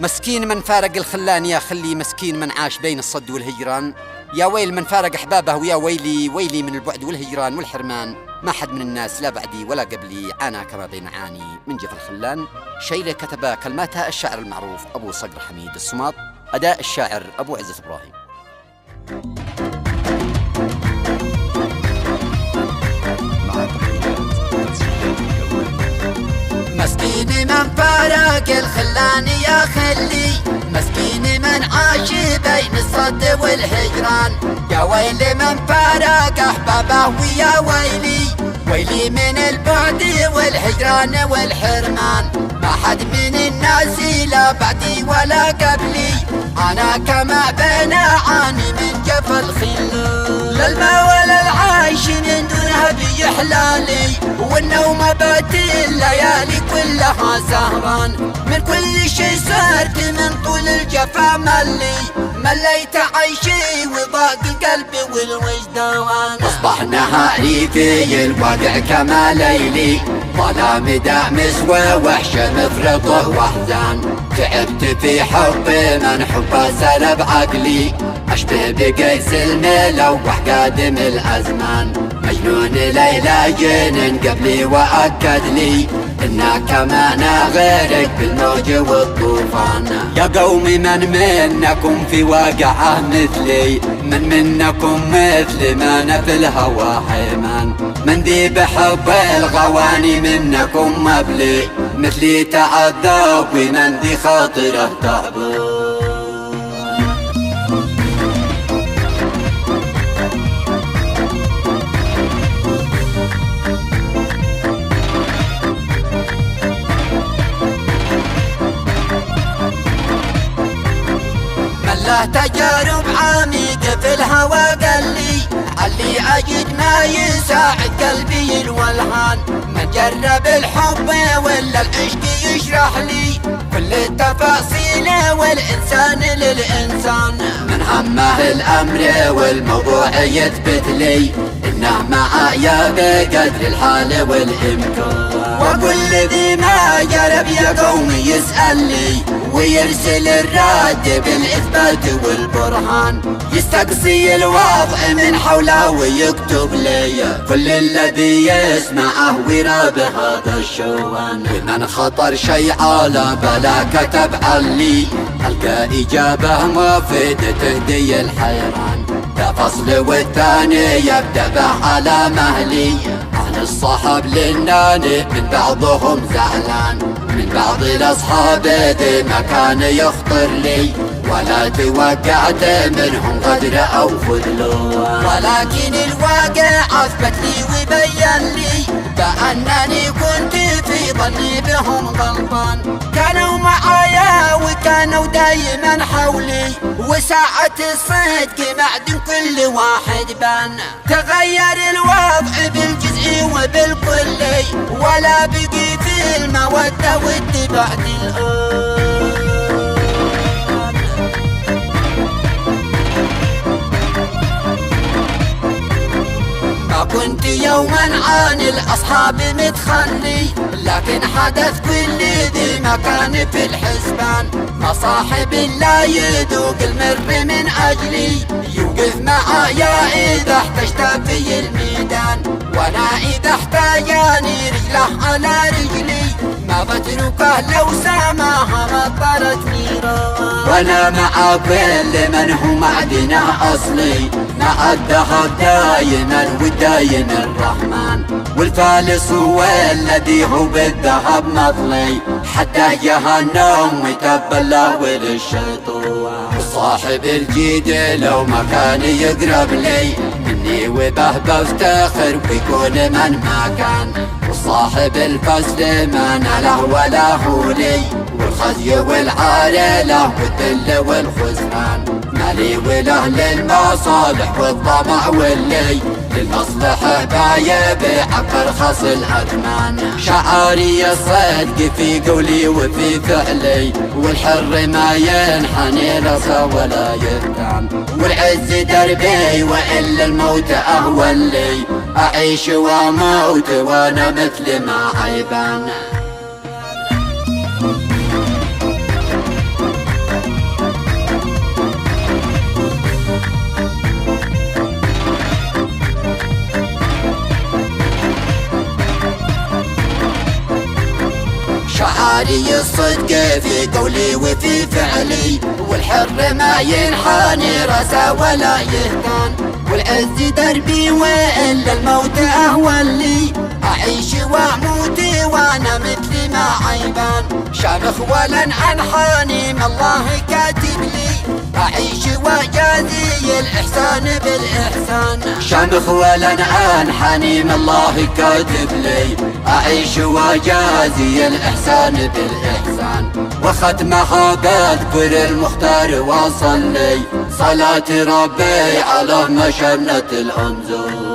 مسكين من فارق الخلان يا خلي، مسكين من عاش بين الصد والهجران. يا ويل من فارق أحبابه، ويا ويلي ويلي من البعد والهجران والحرمان. ما حد من الناس لا بعدي ولا قبلي عانى كما بين عاني من جف الخلان. شيله كتب كلماتها الشاعر المعروف أبو صقر حميد الصماط، أداء الشاعر أبو عزة إبراهيم. مسكين من فارق الخلان يا خلي، مسكين من عاش بين الصد والهجران. يا ويلي من فارق أحبابه، ويا ويلي ويلي من البعد والهجران والحرمان. ما حد من الناس لا بعدي ولا قبلي أنا كما بين عاني من جف الخلان. لا الماء ولا العيش من دونها بيحلالي، والنوم بات الليالي كلها سهران. من كل شي صرت من طول الجفا مليت عيشي وضاق قلبي والوجدان. أصبح نهاري في الواقع كما ليلي، ظلام دامس ووحشة مفرطه واحزان. تعبت في حب من حبه سلب عقلي، أشبه بقيس الملوح قادم الأزمان. مجنون ليلى جنن قبلي وأكد لي إنا كمان غيرك بالموج والطوفان. يا قومي من منكم في واقعه مثلي، منكم مثل ما أنا في الهوى حيمان. من ذي بحب الغواني منكم مبلي، مثلي تعذب ومن ذي خاطره تعبان. له تجارب عميقة في الهوى قالي، علي أجد ما يساعد قلبي الولهان. من جرب الحب ولا العشق يشرح لي كل التفاصيل والإنسان للإنسان. من همه الأمر والموضوع يثبت لي إنه معايا بقدر الحال والإمكان. وكل ذي ما جرب يا قومي يسأل لي، ويرسل الرد بالإثبات والبرهان. يستقصي الوضع من حوله ويكتب لي كل الذي يسمعه ويرى بهذا الشوان. ومن خطر شيء على بلا كتب علي، ألقى إجابة مفيدة تهدي الحيران. ذا فصل والثاني يبدأ به على مهلي، أهل الصحب للناني من بعضهم زعلان. من بعض الأصحاب ذي ما كان يخطر لي، ولا توقعت منهم غدر أو خذلان. ولكن الواقع أثبت لي وبين لي بأنني كنت في ظني بهم غلطان. كانوا معايا وكانوا دايما حولي، وساعة الصدق معدن كل واحد بان. تغير الوضع بالجزء وبالكلي، ولا بقي في المودة ود بعد الآن. ما كنت يوما عن الأصحاب متخلي، لكن حدث كل ذي مكان في الحسبان. مصاحب لا يذوق المر من أجلي، يوقف معايا إذا احتجت في الميدان. وانا إذا احتاجاني رجله على رجلي، ما بتركه لو ساماها مطرت نيران. وانا مع كل من هو معدنه أصلي، مع الذهب دايما والداين الرحمن. والفالس هو الذي هو بالذهب مطلي، حتى جهنم ويتبلى وللشيطان. صاحب الجيد لو ما كان يقرب لي مني وبه بفتخر ويكون من ما كان. وصاحب الفصل ما نله ولا هو لي، والخزي والعار له والذل والخزران. مالي وله للمصالح والطمع واللي، للمصلحة بايب حق ارخص الأثمان. شعاري الصدق في قولي وفي فعلي، والحر ما ينحني لصا ولا يهتم. والعز دربي وإلا الموت أهون لي، أعيش وأموت وأنا مثل ما عيبان. جاري الصدق في قولي وفي فعلي، والحر ما ينحني راسه ولا يهتان، والعز دربي وإلا الموت أهون لي، أعيش وأموت وأنا مثلي ما عيبان، شامخ ولن أنحاني ما الله كاتب لي، أعيش وجازي الإحسان بالإحسان. شامخ ولن أنحني ما الله كاتب لي، أعيش وجازي الإحسان بالإحسان. وختمها بذكر المختار وصلي، صلاة ربي على مشنة الأنزول.